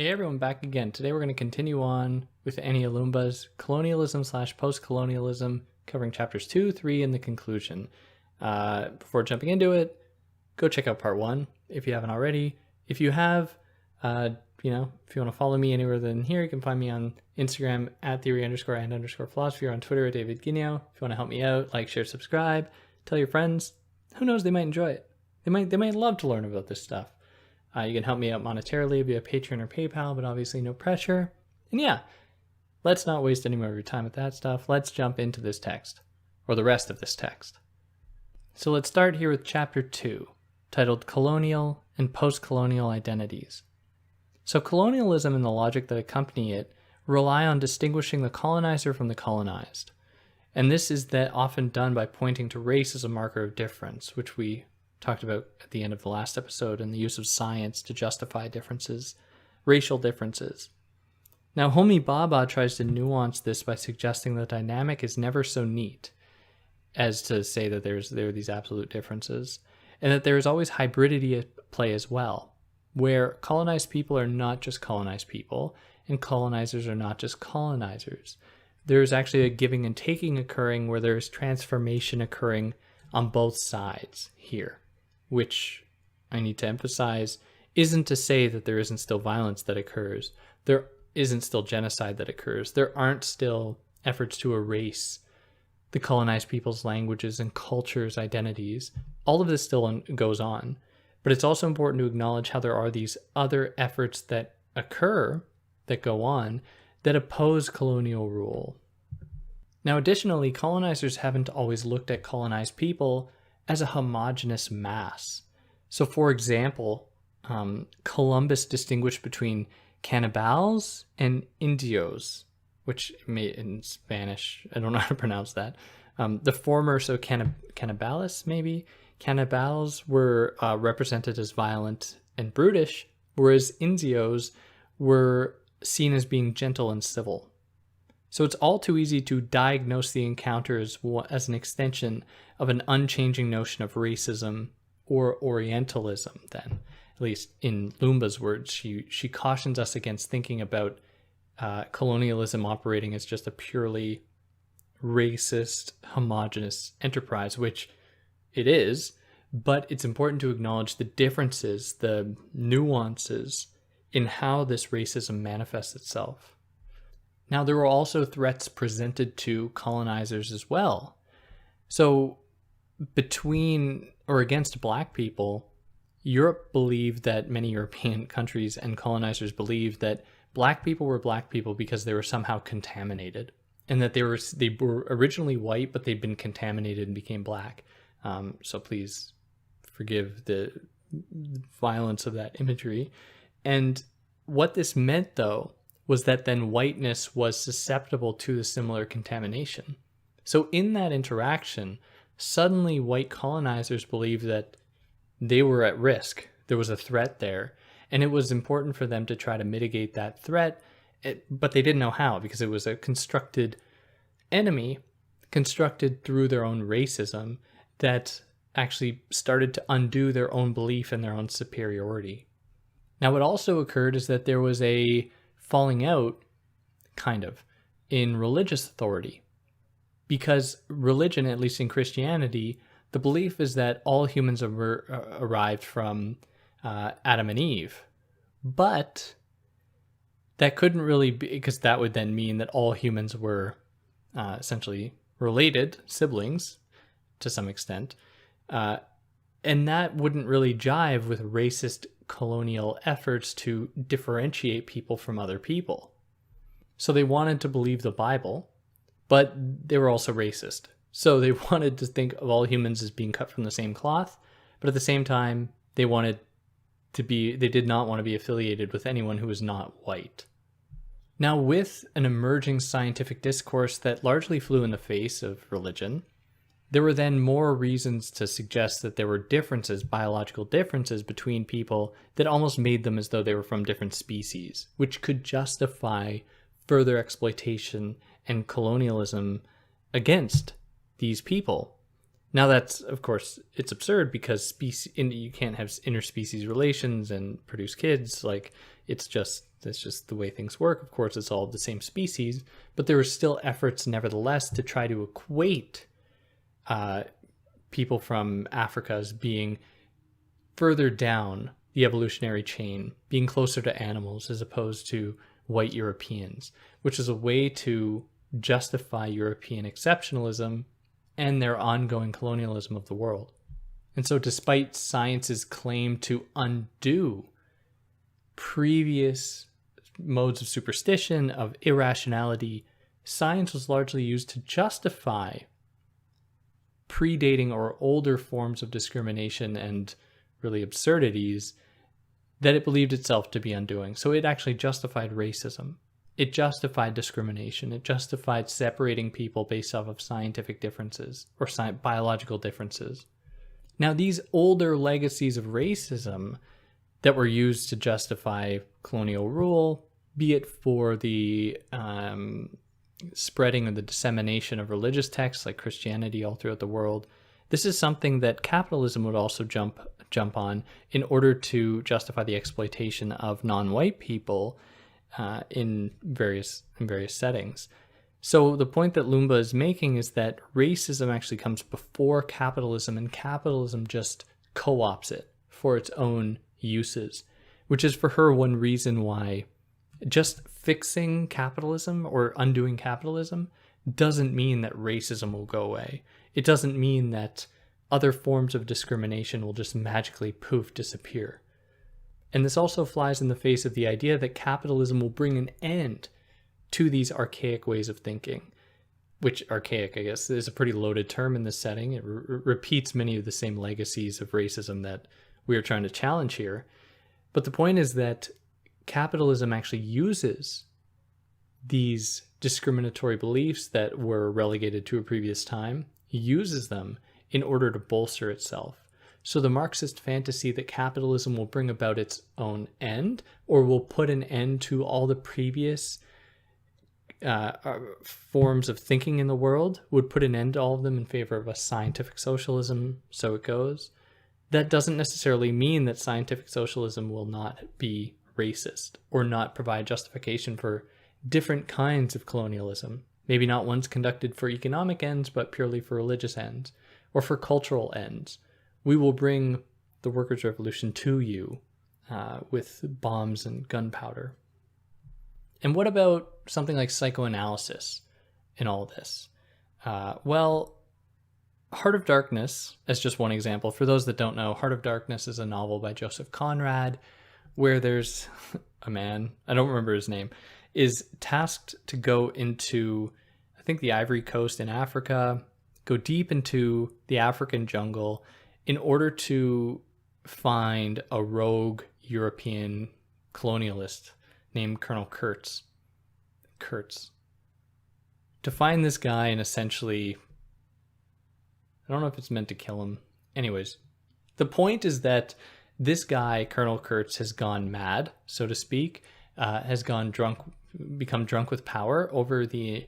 Hey everyone, back again. Today we're going to continue on with Ania Loomba's Colonialism / Postcolonialism, covering chapters 2, 3, and the conclusion. Before jumping into it, go check out part 1 if you haven't already. If you have, if you want to follow me anywhere than here, you can find me on Instagram at theory_and_philosophy, or on Twitter at David Guineo. If you want to help me out, like, share, subscribe, tell your friends. Who knows, they might enjoy it. They might love to learn about this stuff. You can help me out monetarily via Patreon or PayPal, but obviously no pressure. And yeah, let's not waste any more of your time with that stuff. Let's jump into this text, or the rest of this text. So let's start here with chapter 2, titled Colonial and Postcolonial Identities. So colonialism and the logic that accompany it rely on distinguishing the colonizer from the colonized. And this is often done by pointing to race as a marker of difference, which we talked about at the end of the last episode, and the use of science to justify differences, racial differences. Now, Homi Bhabha tries to nuance this by suggesting the dynamic is never so neat as to say that there are these absolute differences, and that there is always hybridity at play as well, where colonized people are not just colonized people, and colonizers are not just colonizers. There's actually a giving and taking occurring, where there's transformation occurring on both sides here, which I need to emphasize isn't to say that there isn't still violence that occurs. There isn't still genocide that occurs. There aren't still efforts to erase the colonized people's languages and cultures, identities. All of this still goes on. But it's also important to acknowledge how there are these other efforts that occur, that go on, that oppose colonial rule. Now, additionally, colonizers haven't always looked at colonized people as a homogeneous mass. So, for example, Columbus distinguished between cannibals and indios, which in Spanish, I don't know how to pronounce that. The former, so cannibales maybe, cannibals were represented as violent and brutish, whereas indios were seen as being gentle and civil. So it's all too easy to diagnose the encounters as an extension of an unchanging notion of racism or Orientalism then. At least in Loomba's words, she cautions us against thinking about colonialism operating as just a purely racist, homogenous enterprise, which it is, but it's important to acknowledge the differences, the nuances in how this racism manifests itself. Now, there were also threats presented to colonizers as well. So between or against Black people, Europe believed that many European countries and colonizers believed that Black people were Black people because they were somehow contaminated, and that they were originally white, but they'd been contaminated and became Black. So please forgive the violence of that imagery. And what this meant, though, was that then whiteness was susceptible to the similar contamination. So in that interaction, suddenly white colonizers believed that they were at risk. There was a threat there, and it was important for them to try to mitigate that threat, but they didn't know how, because it was a constructed enemy, constructed through their own racism, that actually started to undo their own belief in their own superiority. Now, what also occurred is that there was a falling out, kind of, in religious authority. Because religion, at least in Christianity, the belief is that all humans arrived from Adam and Eve. But that couldn't really be, because that would then mean that all humans were essentially related, siblings, to some extent. And that wouldn't really jive with racist colonial efforts to differentiate people from other people. So they wanted to believe the Bible, but they were also racist. So they wanted to think of all humans as being cut from the same cloth, but at the same time, they did not want to be affiliated with anyone who was not white. Now, with an emerging scientific discourse that largely flew in the face of religion, there were then more reasons to suggest that there were differences, biological differences between people that almost made them as though they were from different species, which could justify further exploitation and colonialism against these people. Now that's, of course, it's absurd because you can't have interspecies relations and produce kids. Like that's just the way things work. Of course, it's all the same species, but there were still efforts, nevertheless, to try to equate people from Africa as being further down the evolutionary chain, being closer to animals as opposed to white Europeans, which is a way to justify European exceptionalism and their ongoing colonialism of the world. And so despite science's claim to undo previous modes of superstition, of irrationality, science was largely used to justify predating or older forms of discrimination and really absurdities that it believed itself to be undoing. So it actually justified racism. It justified discrimination. It justified separating people based off of scientific differences or biological differences. Now, these older legacies of racism that were used to justify colonial rule, be it for the spreading or the dissemination of religious texts like Christianity all throughout the world, this is something that capitalism would also jump on in order to justify the exploitation of non-white people in various settings. So the point that Loomba is making is that racism actually comes before capitalism, and capitalism just co-opts it for its own uses, which is for her one reason why just fixing capitalism or undoing capitalism doesn't mean that racism will go away. It doesn't mean that other forms of discrimination will just magically poof disappear. And this also flies in the face of the idea that capitalism will bring an end to these archaic ways of thinking, which archaic, I guess, is a pretty loaded term in this setting. It repeats many of the same legacies of racism that we are trying to challenge here. But the point is that capitalism actually uses these discriminatory beliefs that were relegated to a previous time, uses them in order to bolster itself. So the Marxist fantasy that capitalism will bring about its own end, or will put an end to all the previous forms of thinking in the world, would put an end to all of them in favor of a scientific socialism, so it goes. That doesn't necessarily mean that scientific socialism will not be racist or not provide justification for different kinds of colonialism. Maybe not ones conducted for economic ends, but purely for religious ends or for cultural ends. We will bring the workers' revolution to you with bombs and gunpowder. And what about something like psychoanalysis in all this? Well, Heart of Darkness, as just one example, for those that don't know, Heart of Darkness is a novel by Joseph Conrad where there's a man, I don't remember his name, is tasked to go into, I think, the Ivory Coast in Africa, go deep into the African jungle in order to find a rogue European colonialist named Colonel Kurtz. To find this guy and essentially, I don't know if it's meant to kill him. Anyways, the point is that this guy, Colonel Kurtz, has gone mad, so to speak, has gone drunk, become drunk with power over the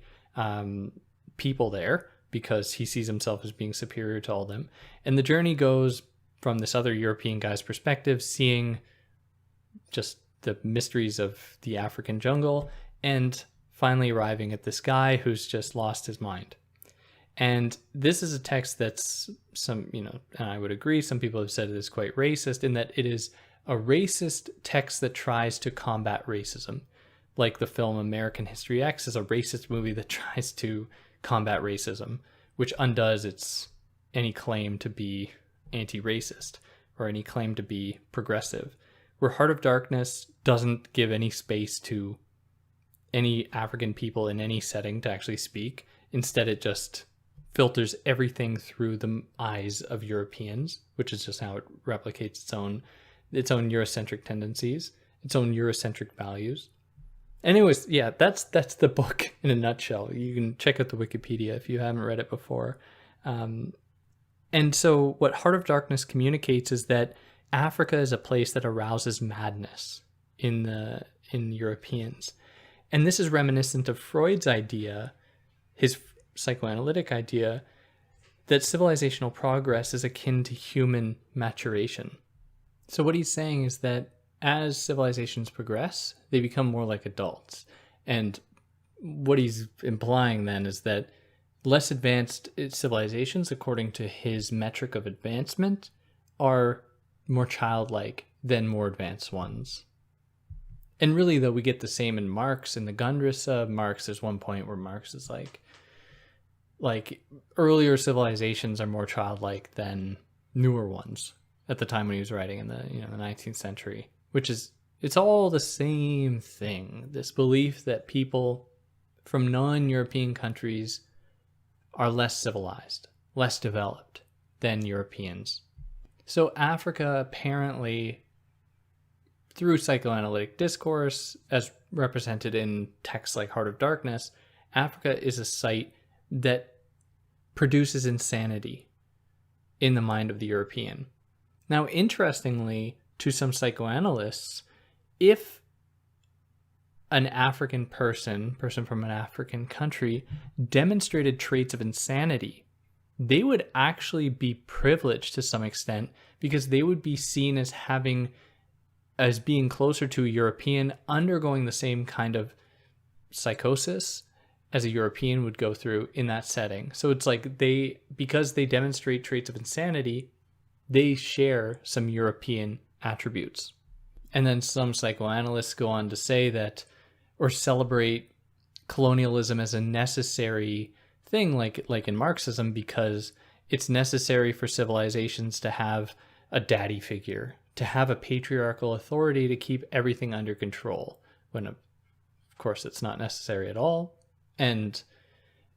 people there because he sees himself as being superior to all of them. And the journey goes from this other European guy's perspective, seeing just the mysteries of the African jungle, and finally arriving at this guy who's just lost his mind. And this is a text that's and I would agree, some people have said it is quite racist in that it is a racist text that tries to combat racism. Like the film American History X is a racist movie that tries to combat racism, which undoes any claim to be anti-racist or any claim to be progressive. Where Heart of Darkness doesn't give any space to any African people in any setting to actually speak. Instead, it just filters everything through the eyes of Europeans, which is just how it replicates its own Eurocentric tendencies, its own Eurocentric values. Anyways, yeah, that's the book in a nutshell. You can check out the Wikipedia if you haven't read it before. And so what Heart of Darkness communicates is that Africa is a place that arouses madness in Europeans. And this is reminiscent of Freud's idea, his psychoanalytic idea, that civilizational progress is akin to human maturation. So what he's saying is that as civilizations progress, they become more like adults. And what he's implying then is that less advanced civilizations, according to his metric of advancement, are more childlike than more advanced ones. And really, though, we get the same in Marx. In the Grundrisse of Marx, there's one point where Marx is like earlier civilizations are more childlike than newer ones at the time when he was writing in the the 19th century, which is, it's all the same thing. This belief that people from non-European countries are less civilized, less developed than Europeans. So Africa, apparently, through psychoanalytic discourse, as represented in texts like Heart of Darkness, Africa is a site that produces insanity in the mind of the European. Now, interestingly, to some psychoanalysts, if an African person from an African country, demonstrated traits of insanity, they would actually be privileged to some extent, because they would be seen as being closer to a European, undergoing the same kind of psychosis as a European would go through in that setting. So it's like because they demonstrate traits of insanity, they share some European attributes. And then some psychoanalysts go on to say that, or celebrate colonialism as a necessary thing, like in Marxism, because it's necessary for civilizations to have a daddy figure, to have a patriarchal authority to keep everything under control, when of course it's not necessary at all. And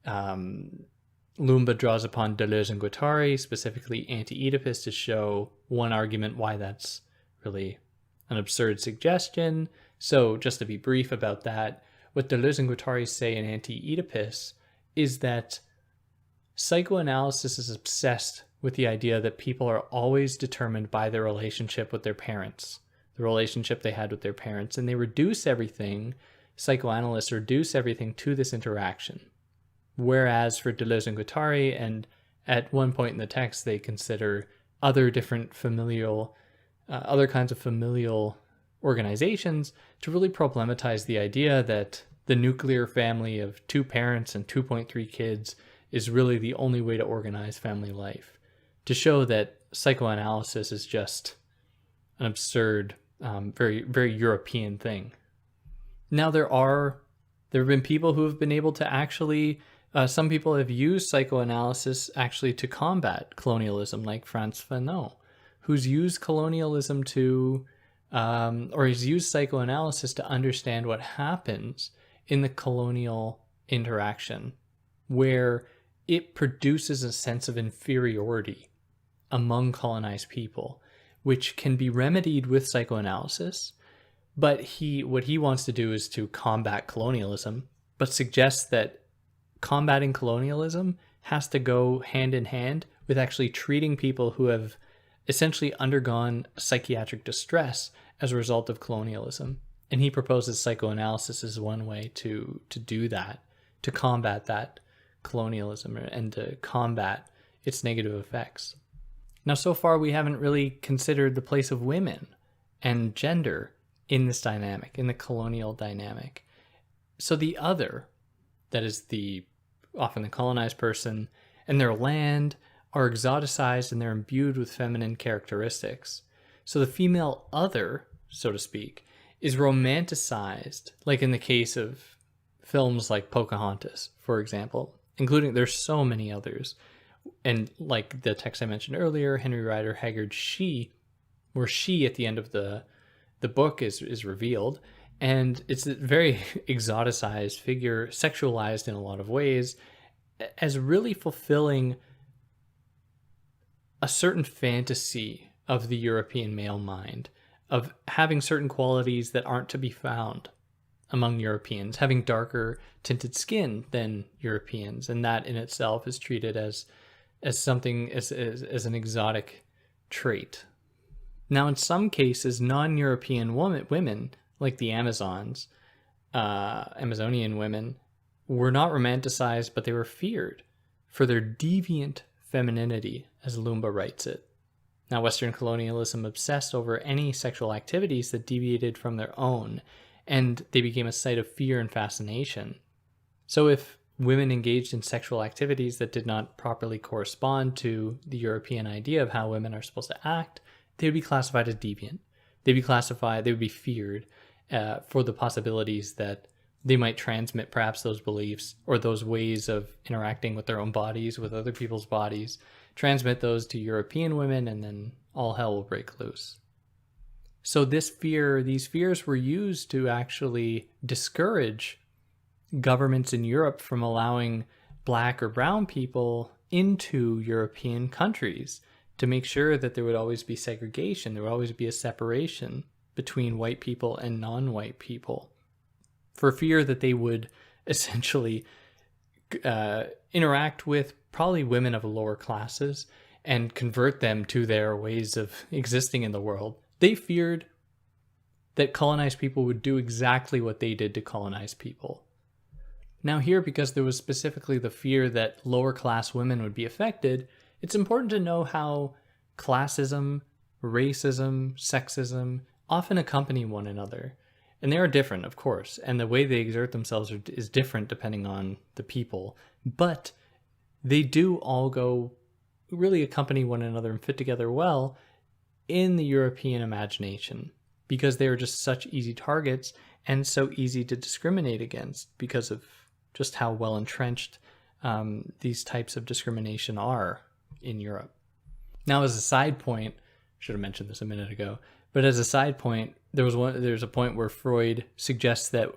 Loomba draws upon Deleuze and Guattari, specifically Anti-Oedipus, to show one argument why that's really an absurd suggestion. So just to be brief about that, what Deleuze and Guattari say in Anti-Oedipus is that psychoanalysis is obsessed with the idea that people are always determined by their relationship with their parents, the relationship they had with their parents, and they reduce everything, psychoanalysts reduce everything to this interaction. Whereas for Deleuze and Guattari, and at one point in the text, they consider other different other kinds of familial organizations to really problematize the idea that the nuclear family of 2 parents and 2.3 kids is really the only way to organize family life, to show that psychoanalysis is just an absurd, very, very European thing. Now, there have been people who have been able to actually, some people have used psychoanalysis actually to combat colonialism, like Frantz Fanon, who's used colonialism or he's used psychoanalysis to understand what happens in the colonial interaction, where it produces a sense of inferiority among colonized people, which can be remedied with psychoanalysis. But what he wants to do is to combat colonialism, but suggests that combating colonialism has to go hand in hand with actually treating people who have essentially undergone psychiatric distress as a result of colonialism. And he proposes psychoanalysis as one way to do that, to combat that colonialism and to combat its negative effects. Now, so far, we haven't really considered the place of women and gender in this dynamic, in the colonial dynamic. So the other, that is often the colonized person, and their land are exoticized and they're imbued with feminine characteristics. So the female other, so to speak, is romanticized, like in the case of films like Pocahontas, for example, including, there's so many others. And like the text I mentioned earlier, Henry Rider Haggard's She, where she at the end of the book is revealed, and it's a very exoticized figure, sexualized in a lot of ways, as really fulfilling a certain fantasy of the European male mind, of having certain qualities that aren't to be found among Europeans, having darker tinted skin than Europeans, and that in itself is treated as something, as an exotic trait. Now, in some cases, non-European women, like the Amazonian women, were not romanticized, but they were feared for their deviant femininity, as Loomba writes it. Now, Western colonialism obsessed over any sexual activities that deviated from their own, and they became a site of fear and fascination. So if women engaged in sexual activities that did not properly correspond to the European idea of how women are supposed to act, they would be classified as deviant. They would be feared for the possibilities that they might transmit perhaps those beliefs or those ways of interacting with their own bodies, with other people's bodies, transmit those to European women, and then all hell will break loose. So these fears were used to actually discourage governments in Europe from allowing black or brown people into European countries, to make sure that there would always be segregation, there would always be a separation between white people and non-white people, for fear that they would essentially interact with probably women of lower classes and convert them to their ways of existing in the world. They feared that colonized people would do exactly what they did to colonized people. Now here, because there was specifically the fear that lower class women would be affected, it's important to know how classism, racism, sexism often accompany one another. And they are different, of course, and the way they exert themselves is different depending on the people, but they do all really accompany one another and fit together well in the European imagination, because they are just such easy targets and so easy to discriminate against because of just how well entrenched these types of discrimination are in Europe. Now, as a side point, should have mentioned this a minute ago, but as a side point, there's a point where Freud suggests that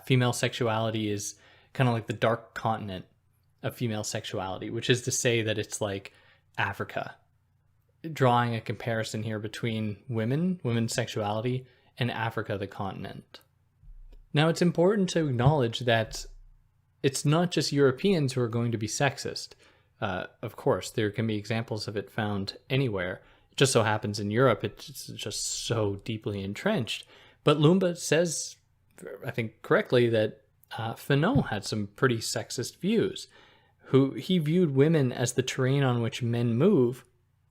female sexuality is kind of like the dark continent of female sexuality, which is to say that it's like Africa, drawing a comparison here between women's sexuality, and Africa, the continent. Now, it's important to acknowledge that it's not just Europeans who are going to be sexist. Of course, there can be examples of it found anywhere. It just so happens in Europe, it's just so deeply entrenched. But Loomba says, I think correctly, that Fanon had some pretty sexist views. He viewed women as the terrain on which men move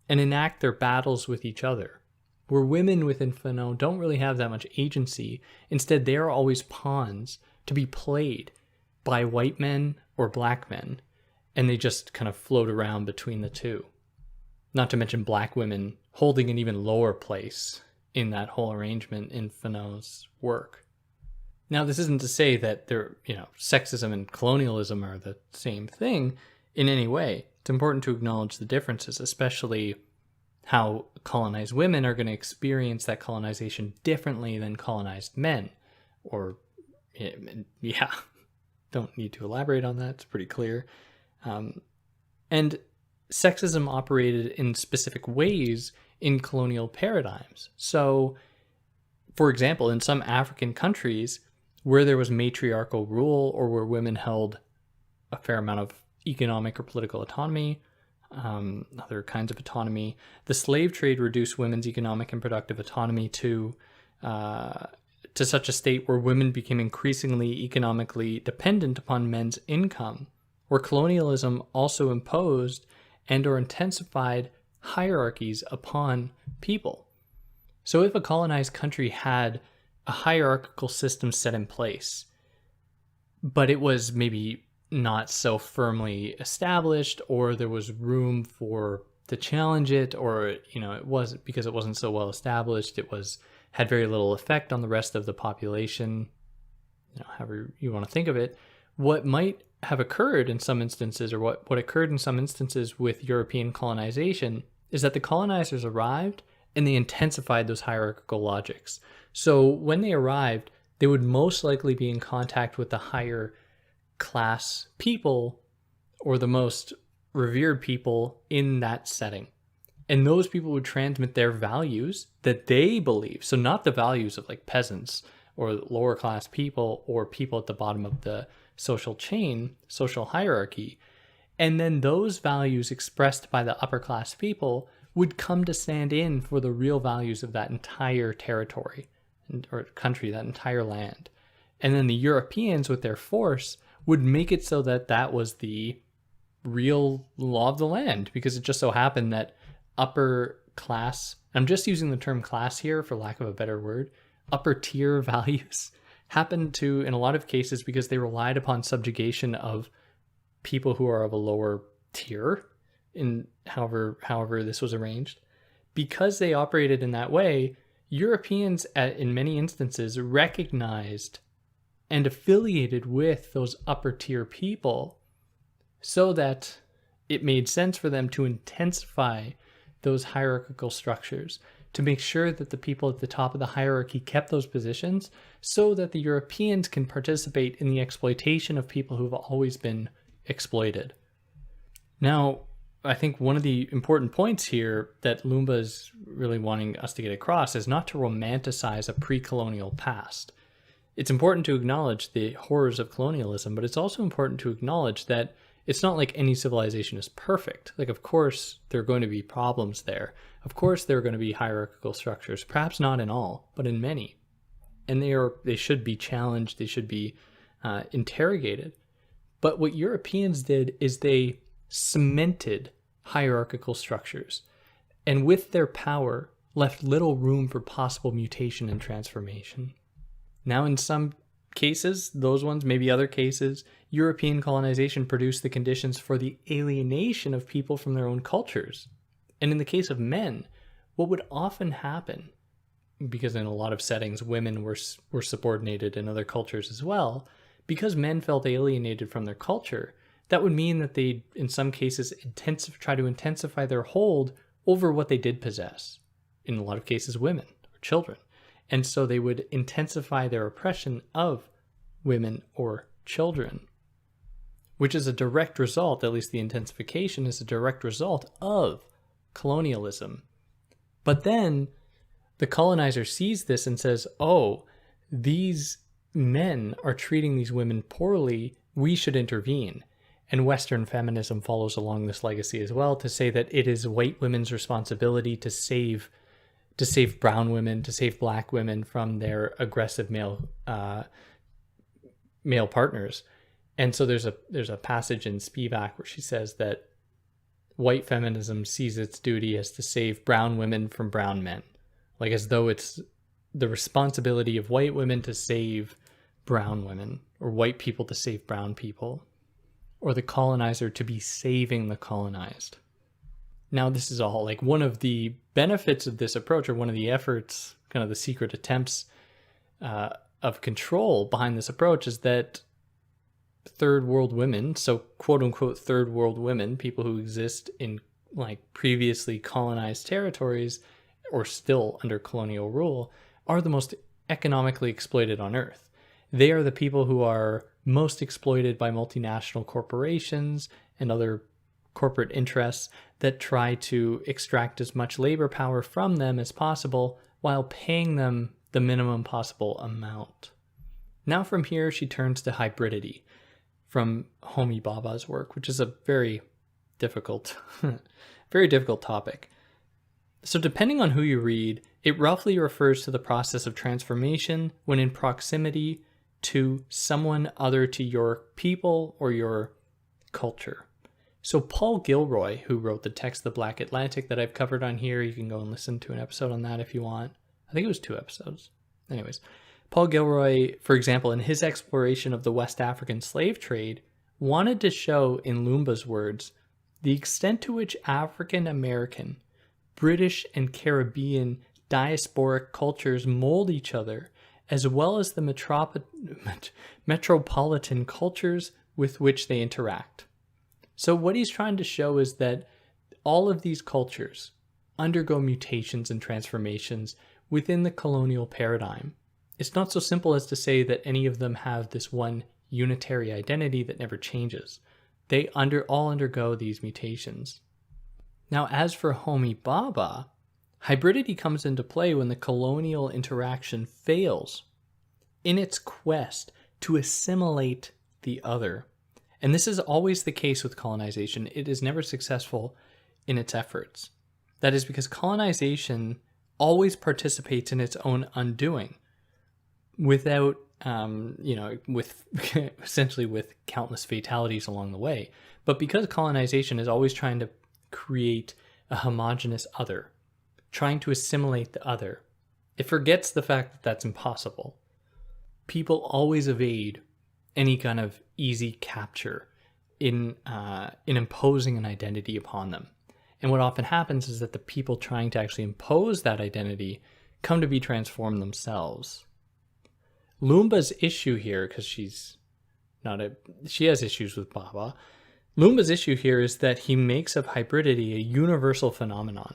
and enact their battles with each other. Where women within Fanon don't really have that much agency. Instead, they are always pawns to be played by white men or black men, and they just kind of float around between the two. Not to mention black women holding an even lower place in that whole arrangement in Fanon's work. Now, this isn't to say that sexism and colonialism are the same thing in any way. It's important to acknowledge the differences, especially how colonized women are going to experience that colonization differently than colonized men. Don't need to elaborate on that. It's pretty clear. And sexism operated in specific ways in colonial paradigms. So, for example, in some African countries where there was matriarchal rule or where women held a fair amount of economic or political autonomy, other kinds of autonomy, the slave trade reduced women's economic and productive autonomy to such a state where women became increasingly economically dependent upon men's income, where colonialism also imposed and or intensified hierarchies upon people. So if a colonized country had a hierarchical system set in place, but it was maybe not so firmly established, or there was room to challenge it, or it wasn't, because it wasn't so well established, had very little effect on the rest of the population, however you want to think of it, what might have occurred in some instances, or what occurred in some instances with European colonization, is that the colonizers arrived and they intensified those hierarchical logics. So when they arrived, they would most likely be in contact with the higher class people or the most revered people in that setting. And those people would transmit their values that they believe. So not the values of like peasants or lower class people or people at the bottom of the social chain, social hierarchy. And then those values expressed by the upper class people would come to stand in for the real values of that entire territory or country, that entire land. And then the Europeans with their force would make it so that that was the real law of the land, because it just so happened that upper class, I'm just using the term class here for lack of a better word, upper tier values happened to, in a lot of cases, because they relied upon subjugation of people who are of a lower tier, in however this was arranged. Because they operated in that way, Europeans in many instances recognized and affiliated with those upper tier people so that it made sense for them to intensify those hierarchical structures, to make sure that the people at the top of the hierarchy kept those positions so that the Europeans can participate in the exploitation of people who've always been exploited. Now, I think one of the important points here that Loomba is really wanting us to get across is not to romanticize a pre-colonial past. It's important to acknowledge the horrors of colonialism, but it's also important to acknowledge that it's not like any civilization is perfect. Like, of course, there are going to be problems there. Of course, there are going to be hierarchical structures, perhaps not in all, but in many. And they should be challenged, they should be interrogated. But what Europeans did is they cemented hierarchical structures, and with their power, left little room for possible mutation and transformation. Now, in some cases, those ones, maybe other cases, European colonization produced the conditions for the alienation of people from their own cultures. And in the case of men, what would often happen, because in a lot of settings women were subordinated in other cultures as well, because men felt alienated from their culture, that would mean that they, in some cases, try to intensify their hold over what they did possess. In a lot of cases, women or children. And so they would intensify their oppression of women or children, which is a direct result, at least the intensification is a direct result of colonialism. But then the colonizer sees this and says, oh, these men are treating these women poorly, we should intervene. And Western feminism follows along this legacy as well, to say that it is white women's responsibility to save brown women, to save black women from their aggressive male partners. And so there's a passage in Spivak where she says that white feminism sees its duty as to save brown women from brown men, like as though it's the responsibility of white women to save brown women, or white people to save brown people, or the colonizer to be saving the colonized. Now, this is all like one of the benefits of this approach, or one of the efforts, kind of the secret attempts of control behind this approach, is that third world women, so quote unquote third world women, people who exist in like previously colonized territories or still under colonial rule, are the most economically exploited on earth. They are the people who are most exploited by multinational corporations and other corporate interests that try to extract as much labor power from them as possible while paying them the minimum possible amount. Now from here, she turns to hybridity from Homi Bhabha's work, which is a very difficult topic. So depending on who you read, it roughly refers to the process of transformation when in proximity to someone other to your people or your culture. So Paul Gilroy, who wrote the text The Black Atlantic that I've covered on here, you can go and listen to an episode on that if you want. I think it was 2 episodes. Anyways, Paul Gilroy, for example, in his exploration of the West African slave trade, wanted to show, in Loomba's words, the extent to which African American, British, and Caribbean diasporic cultures mold each other, as well as the metropolitan cultures with which they interact. So what he's trying to show is that all of these cultures undergo mutations and transformations within the colonial paradigm. It's not so simple as to say that any of them have this one unitary identity that never changes. They all undergo these mutations. Now, as for Homi Bhabha, hybridity comes into play when the colonial interaction fails in its quest to assimilate the other. And this is always the case with colonization. It is never successful in its efforts. That is because colonization always participates in its own undoing without with essentially with countless fatalities along the way. But because colonization is always trying to create a homogenous other, trying to assimilate the other, it forgets the fact that that's impossible. People always evade any kind of easy capture in imposing an identity upon them. And what often happens is that the people trying to actually impose that identity come to be transformed themselves. Loomba's issue here, because she has issues with Baba. Loomba's issue here is that he makes of hybridity a universal phenomenon.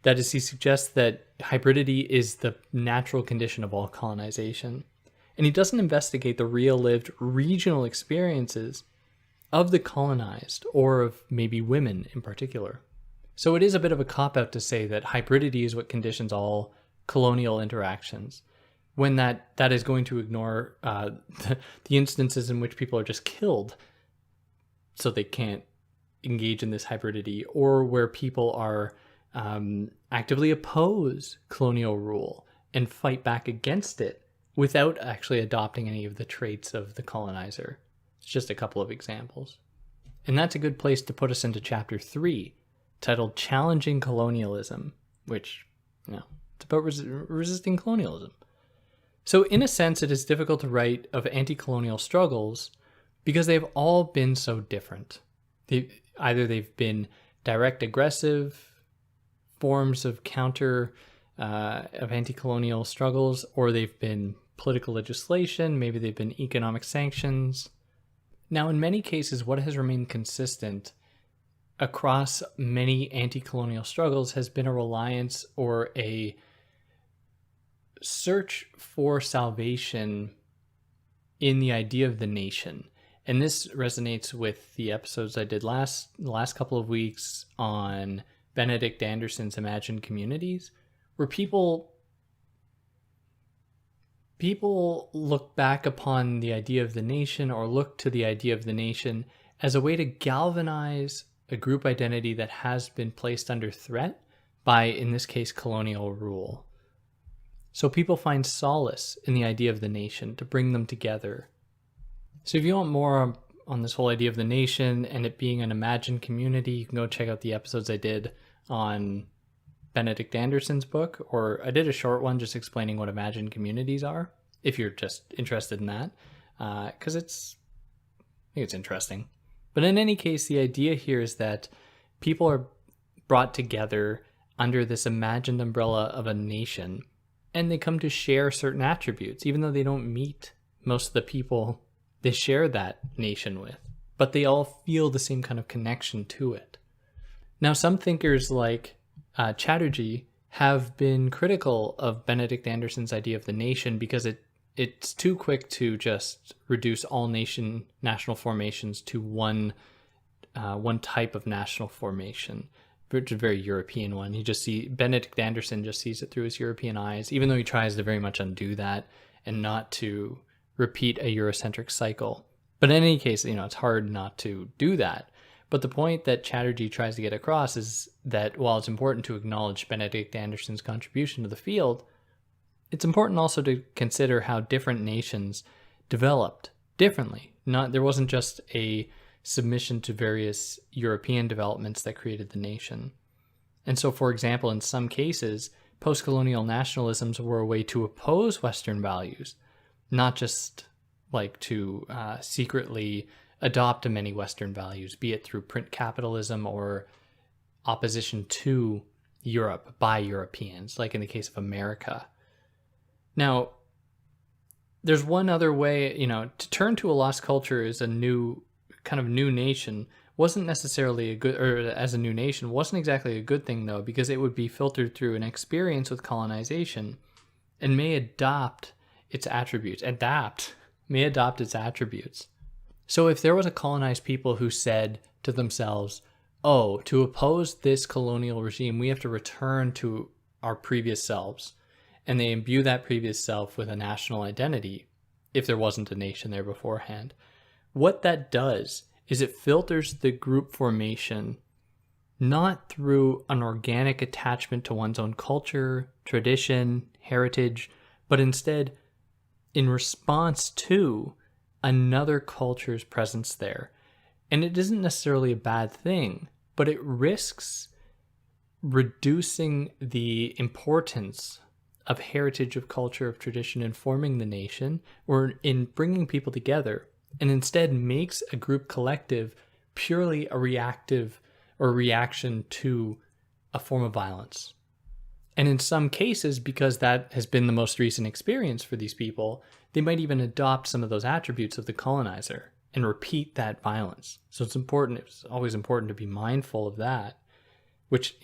That is, he suggests that hybridity is the natural condition of all colonization. And he doesn't investigate the real lived regional experiences of the colonized, or of maybe women in particular. So it is a bit of a cop-out to say that hybridity is what conditions all colonial interactions, when that is going to ignore the instances in which people are just killed so they can't engage in this hybridity, or where people are actively oppose colonial rule and fight back against it without actually adopting any of the traits of the colonizer. It's just a couple of examples. And that's a good place to put us into chapter 3, titled Challenging Colonialism, which, it's about resisting colonialism. So in a sense, it is difficult to write of anti-colonial struggles because they've all been so different. They've been direct aggressive forms of of anti-colonial struggles, or they've been political legislation, maybe they've been economic sanctions. Now, in many cases, what has remained consistent across many anti-colonial struggles has been a reliance or a search for salvation in the idea of the nation. And this resonates with the episodes I did last couple of weeks on Benedict Anderson's Imagined Communities, where people look back upon the idea of the nation, or look to the idea of the nation as a way to galvanize a group identity that has been placed under threat by, in this case, colonial rule. So people find solace in the idea of the nation to bring them together. So if you want more on this whole idea of the nation and it being an imagined community, you can go check out the episodes I did on Benedict Anderson's book, or I did a short one just explaining what imagined communities are, if you're just interested in that, because I think it's interesting. But in any case, the idea here is that people are brought together under this imagined umbrella of a nation, and they come to share certain attributes, even though they don't meet most of the people they share that nation with, but they all feel the same kind of connection to it. Now, some thinkers like Chatterjee have been critical of Benedict Anderson's idea of the nation because it's too quick to just reduce all national formations to one type of national formation, which is a very European one. Benedict Anderson just sees it through his European eyes, even though he tries to very much undo that and not to repeat a Eurocentric cycle. But in any case, it's hard not to do that. But the point that Chatterjee tries to get across is that while it's important to acknowledge Benedict Anderson's contribution to the field, it's important also to consider how different nations developed differently. There wasn't just a submission to various European developments that created the nation. And so, for example, in some cases, post-colonial nationalisms were a way to oppose Western values, not just like to secretly adopt many Western values, be it through print capitalism or opposition to Europe by Europeans, like in the case of America. Now, there's one other way, to turn to a lost culture as a new nation wasn't necessarily a good, or as a new nation wasn't exactly a good thing though, because it would be filtered through an experience with colonization and may adopt its attributes. So if there was a colonized people who said to themselves, oh, to oppose this colonial regime, we have to return to our previous selves, and they imbue that previous self with a national identity, if there wasn't a nation there beforehand, what that does is it filters the group formation not through an organic attachment to one's own culture, tradition, heritage, but instead in response to another culture's presence there. And it isn't necessarily a bad thing, but it risks reducing the importance of heritage, of culture, of tradition in forming the nation or in bringing people together, and instead makes a group collective purely a reactive or reaction to a form of violence. And in some cases, because that has been the most recent experience for these people, they might even adopt some of those attributes of the colonizer and repeat that violence. So it's always important to be mindful of that, which,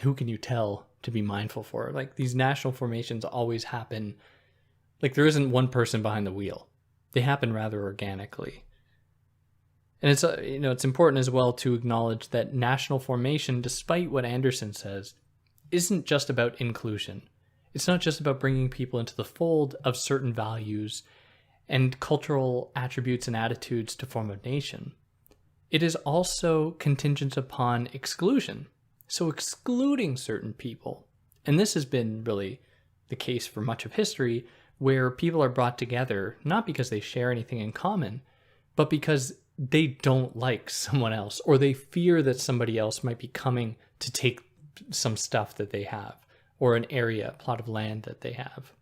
who can you tell to be mindful for? Like, these national formations always happen, like there isn't one person behind the wheel. They happen rather organically. And it's important as well to acknowledge that national formation, despite what Anderson says, isn't just about inclusion. It's not just about bringing people into the fold of certain values and cultural attributes and attitudes to form a nation. It is also contingent upon exclusion. So excluding certain people. And this has been really the case for much of history, where people are brought together not because they share anything in common, but because they don't like someone else, or they fear that somebody else might be coming to take some stuff that they have, or an area, a plot of land that they have.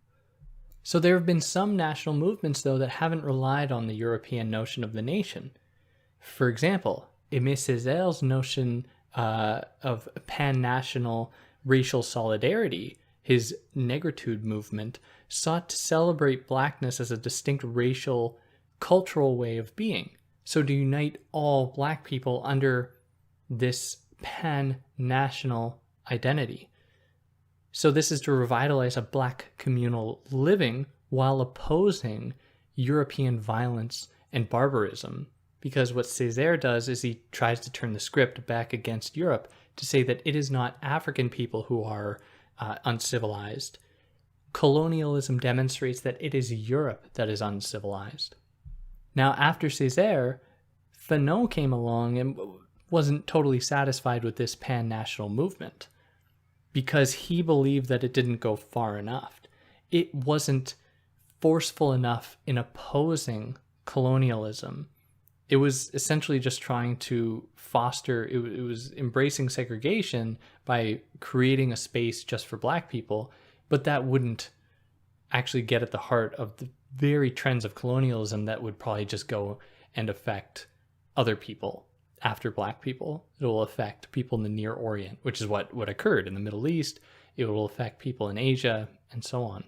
So there have been some national movements, though, that haven't relied on the European notion of the nation. For example, Aimé Césaire's notion of pan-national racial solidarity, his negritude movement, sought to celebrate blackness as a distinct racial, cultural way of being. So to unite all black people under this pan-national identity. So this is to revitalize a black communal living while opposing European violence and barbarism. Because what Césaire does is he tries to turn the script back against Europe to say that it is not African people who are uncivilized. Colonialism demonstrates that it is Europe that is uncivilized. Now, after Césaire, Fanon came along and wasn't totally satisfied with this pan-national movement because he believed that it didn't go far enough. It wasn't forceful enough in opposing colonialism. It was essentially just trying to foster, it was embracing segregation by creating a space just for black people, but that wouldn't actually get at the heart of the very trends of colonialism that would probably just go and affect other people after black people. It will affect people in the Near Orient, which is what occurred in the Middle East. It will affect people in Asia, and so on.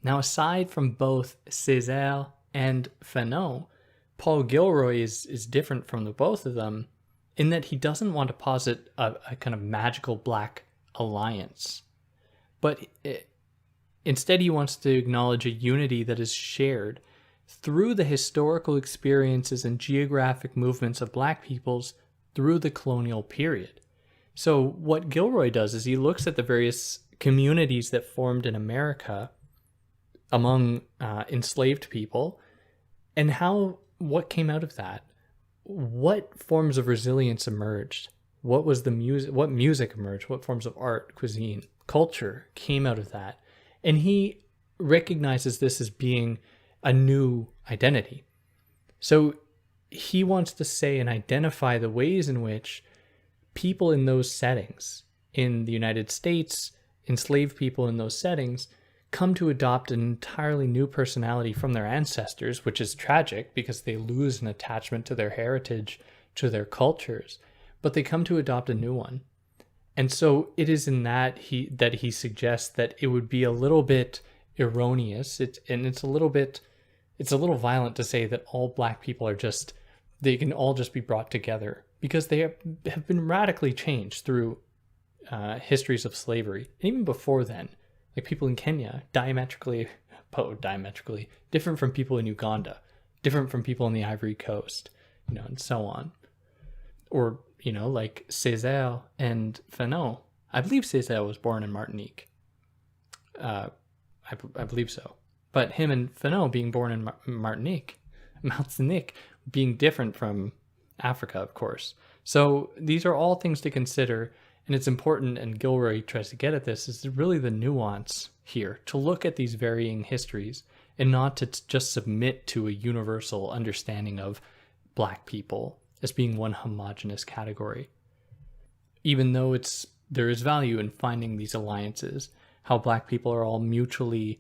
Now, aside from both Césaire and Fanon, Paul Gilroy is different from the both of them in that he doesn't want to posit a kind of magical black alliance, but instead he wants to acknowledge a unity that is shared through the historical experiences and geographic movements of black peoples through the colonial period. So what Gilroy does is he looks at the various communities that formed in America among enslaved people and what came out of that. What forms of resilience emerged? What music emerged? What forms of art, cuisine, culture came out of that? And he recognizes this as being a new identity. So he wants to say and identify the ways in which people in those settings, in the United States, enslaved people in those settings, come to adopt an entirely new personality from their ancestors, which is tragic because they lose an attachment to their heritage, to their cultures, but they come to adopt a new one. And so it is in that he suggests that it would be a little bit erroneous. It's a little violent to say that all black people they can all just be brought together, because they have been radically changed through histories of slavery. And even before then, like people in Kenya, diametrically different from people in Uganda, different from people in the Ivory Coast, and so on. Or, like Césaire and Fanon. I believe Césaire was born in Martinique. I believe so. But him and Fanon being born in Martinique, being different from Africa, of course. So these are all things to consider. And it's important, and Gilroy tries to get at this, is really the nuance here, to look at these varying histories and not to just submit to a universal understanding of Black people as being one homogenous category. Even though there is value in finding these alliances, how Black people are all mutually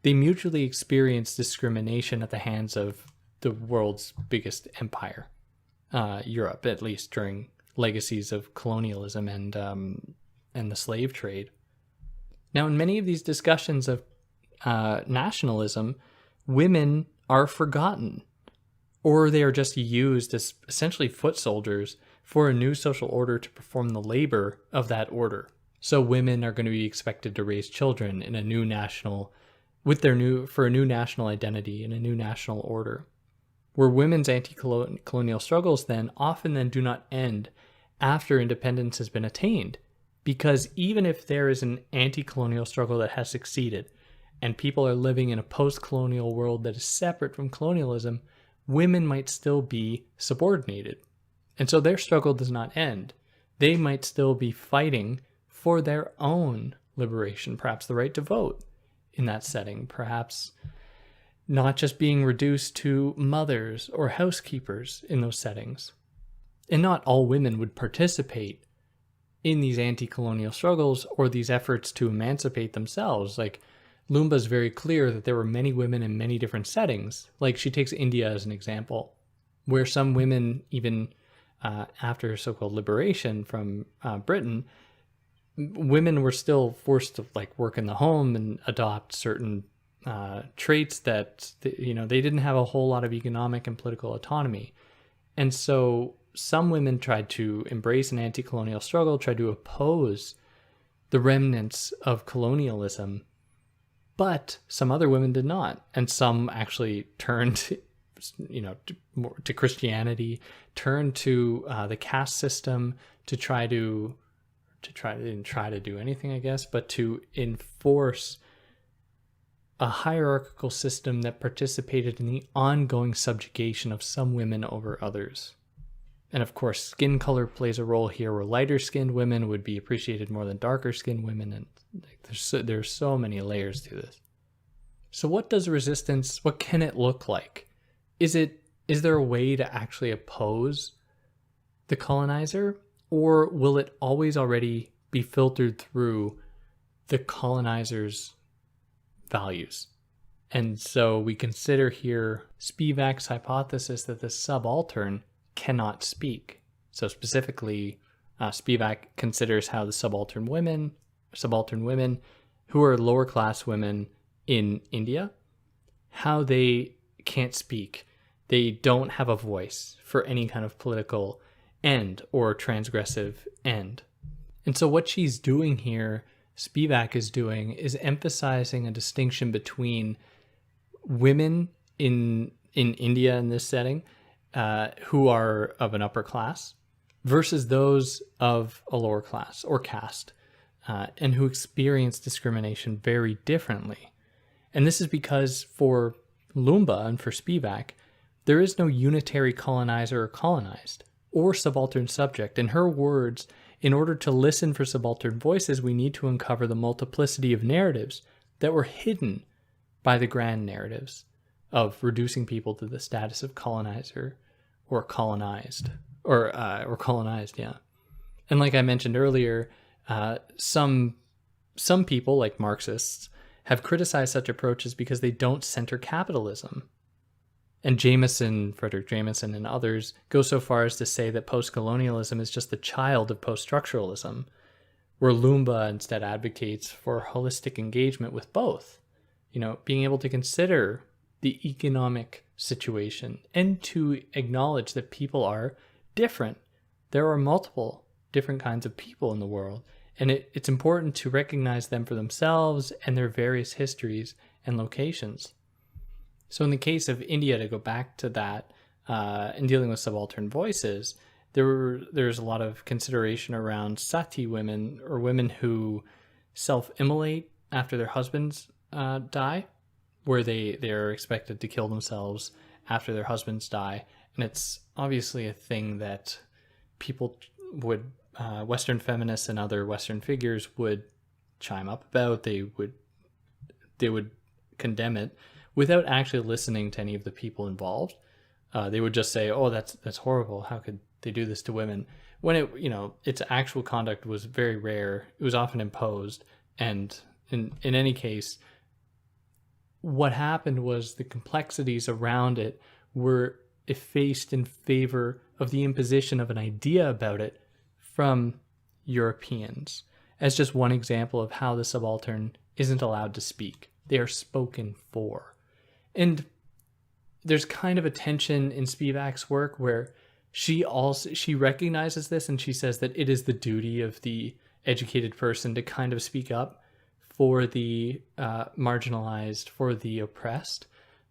experience discrimination at the hands of the world's biggest empire, Europe, at least during legacies of colonialism and the slave trade. Now, in many of these discussions of nationalism, women are forgotten, or they are just used as essentially foot soldiers for a new social order to perform the labor of that order. So women are going to be expected to raise children in a new national, for a new national identity and a new national order, where women's anti-colonial struggles then often do not end after independence has been attained, because even if there is an anti-colonial struggle that has succeeded and people are living in a post-colonial world that is separate from colonialism, women might still be subordinated. And so their struggle does not end. They might still be fighting for their own liberation, perhaps the right to vote in that setting, perhaps not just being reduced to mothers or housekeepers in those settings. And not all women would participate in these anti-colonial struggles or these efforts to emancipate themselves. Like, Loomba is very clear that there were many women in many different settings. Like, she takes India as an example, where some women, even after so-called liberation from Britain, women were still forced to work in the home and adopt certain traits that they didn't have a whole lot of economic and political autonomy. And so some women tried to embrace an anti-colonial struggle, tried to oppose the remnants of colonialism, but some other women did not. And some actually turned to Christianity, turned to the caste system to try to they didn't try to do anything, I guess, but to enforce a hierarchical system that participated in the ongoing subjugation of some women over others. And of course, skin color plays a role here, where lighter-skinned women would be appreciated more than darker-skinned women, and there's so many layers to this. So what does resistance, what can it look like? Is there a way to actually oppose the colonizer, or will it always already be filtered through the colonizer's values? And so we consider here Spivak's hypothesis that the subaltern cannot speak. So specifically, Spivak considers how the subaltern women who are lower class women in India, how they can't speak. They don't have a voice for any kind of political end or transgressive end. And so what she's doing here, Spivak is doing, is emphasizing a distinction between women in India in this setting who are of an upper class versus those of a lower class or caste, and who experience discrimination very differently. And this is because for Loomba and for Spivak, there is no unitary colonizer or colonized, or subaltern subject. In her words, in order to listen for subaltern voices, we need to uncover the multiplicity of narratives that were hidden by the grand narratives of reducing people to the status of colonizer or colonized, or colonized, yeah. And like I mentioned earlier, some people, like Marxists, have criticized such approaches because they don't center capitalism. And Frederick Jameson and others go so far as to say that postcolonialism is just the child of post-structuralism, where Loomba instead advocates for holistic engagement with both, being able to consider the economic situation and to acknowledge that people are different. There are multiple different kinds of people in the world, and it's important to recognize them for themselves and their various histories and locations. So in the case of India, to go back to that, in dealing with subaltern voices, there's a lot of consideration around sati women, or women who self-immolate after their husbands die, where they're expected to kill themselves after their husbands die. And it's obviously a thing that people would, Western feminists and other Western figures would chime up about. They would condemn it, without actually listening to any of the people involved. They would just say, "Oh, that's horrible. How could they do this to women?" When its actual conduct was very rare. It was often imposed, and in any case, what happened was the complexities around it were effaced in favor of the imposition of an idea about it from Europeans, as just one example of how the subaltern isn't allowed to speak. They are spoken for. And there's kind of a tension in Spivak's work where she recognizes this, and she says that it is the duty of the educated person to kind of speak up for the marginalized, for the oppressed.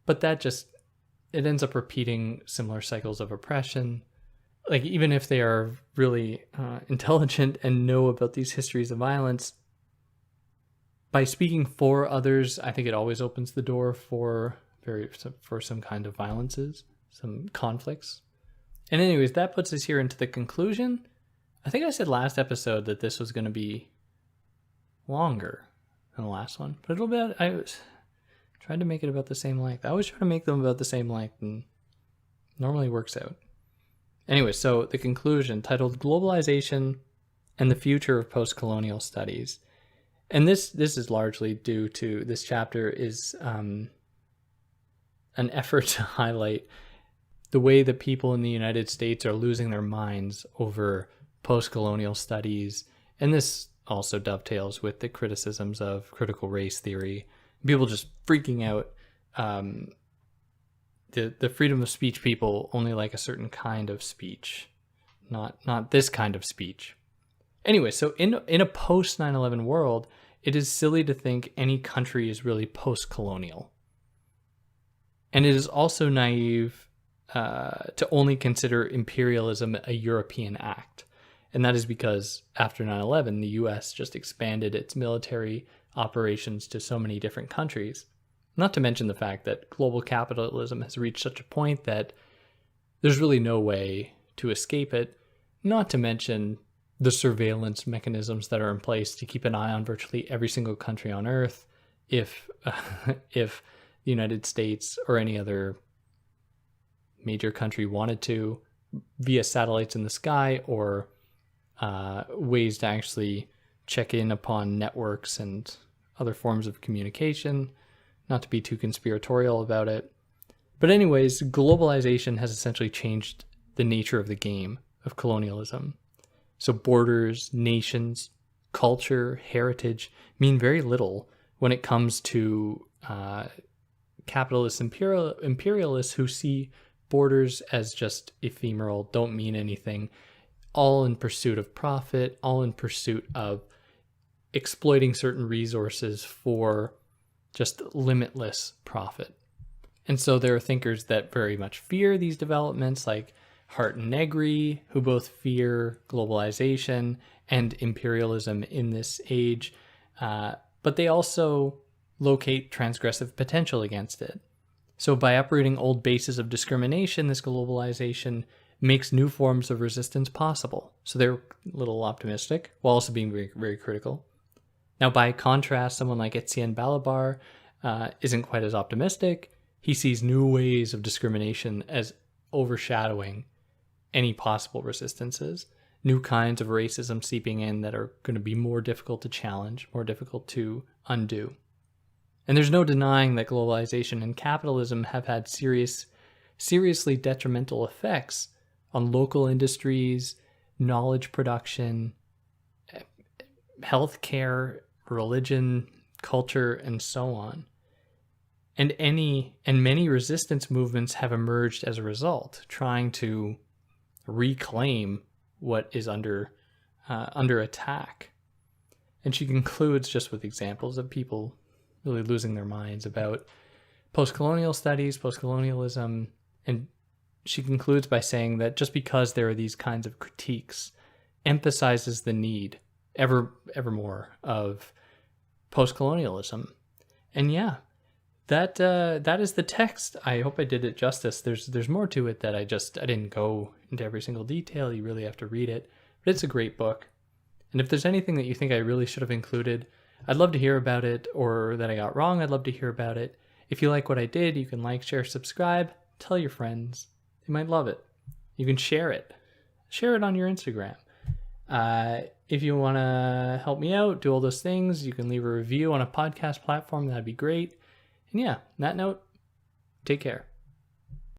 But that it ends up repeating similar cycles of oppression. Like, even if they are really intelligent and know about these histories of violence, by speaking for others, I think it always opens the door for some kind of violences, some conflicts. And anyways, that puts us here into the conclusion. I think I said last episode that this was going to be longer than the last one, but I tried to make it about the same length. I always try to make them about the same length, and normally works out. Anyway, so the conclusion, titled Globalization and the Future of Postcolonial Studies. And this is largely due to, this chapter is an effort to highlight the way that people in the United States are losing their minds over postcolonial studies. And this also dovetails with the criticisms of critical race theory. People just freaking out. The freedom of speech people only like a certain kind of speech, not this kind of speech. Anyway, so in a post 9/11 world, it is silly to think any country is really post-colonial. And it is also naive to only consider imperialism a European act. And that is because after 9/11, the US just expanded its military operations to so many different countries. Not to mention the fact that global capitalism has reached such a point that there's really no way to escape it, not to mention the surveillance mechanisms that are in place to keep an eye on virtually every single country on Earth if the United States or any other major country wanted to, via satellites in the sky or ways to actually check in upon networks and other forms of communication. Not to be too conspiratorial about it. But anyways, globalization has essentially changed the nature of the game of colonialism. So borders, nations, culture, heritage mean very little when it comes to capitalist imperialists who see borders as just ephemeral, don't mean anything, all in pursuit of profit, all in pursuit of exploiting certain resources for just limitless profit. And so there are thinkers that very much fear these developments, like Hart and Negri, who both fear globalization and imperialism in this age, but they also locate transgressive potential against it. So by uprooting old bases of discrimination, this globalization makes new forms of resistance possible. So they're a little optimistic, while also being very, very critical. Now, by contrast, someone like Etienne Balibar isn't quite as optimistic. He sees new ways of discrimination as overshadowing any possible resistances, new kinds of racism seeping in that are going to be more difficult to challenge, more difficult to undo. And there's no denying that globalization and capitalism have had seriously detrimental effects on local industries, knowledge production, healthcare, religion, culture, and so on. And many resistance movements have emerged as a result, trying to reclaim what is under attack. And she concludes just with examples of people really losing their minds about post-colonial studies, post-colonialism, and she concludes by saying that just because there are these kinds of critiques emphasizes the need evermore of post-colonialism. And yeah, that is the text. I hope I did it justice. There's more to it that I didn't go into every single detail. You really have to read it. But it's a great book. And if there's anything that you think I really should have included, I'd love to hear about it, or that I got wrong, I'd love to hear about it. If you like what I did, you can like, share, subscribe, tell your friends. They might love it. You can share it. Share it on your Instagram. If you want to help me out, do all those things, you can leave a review on a podcast platform. That'd be great. And yeah, on that note, take care.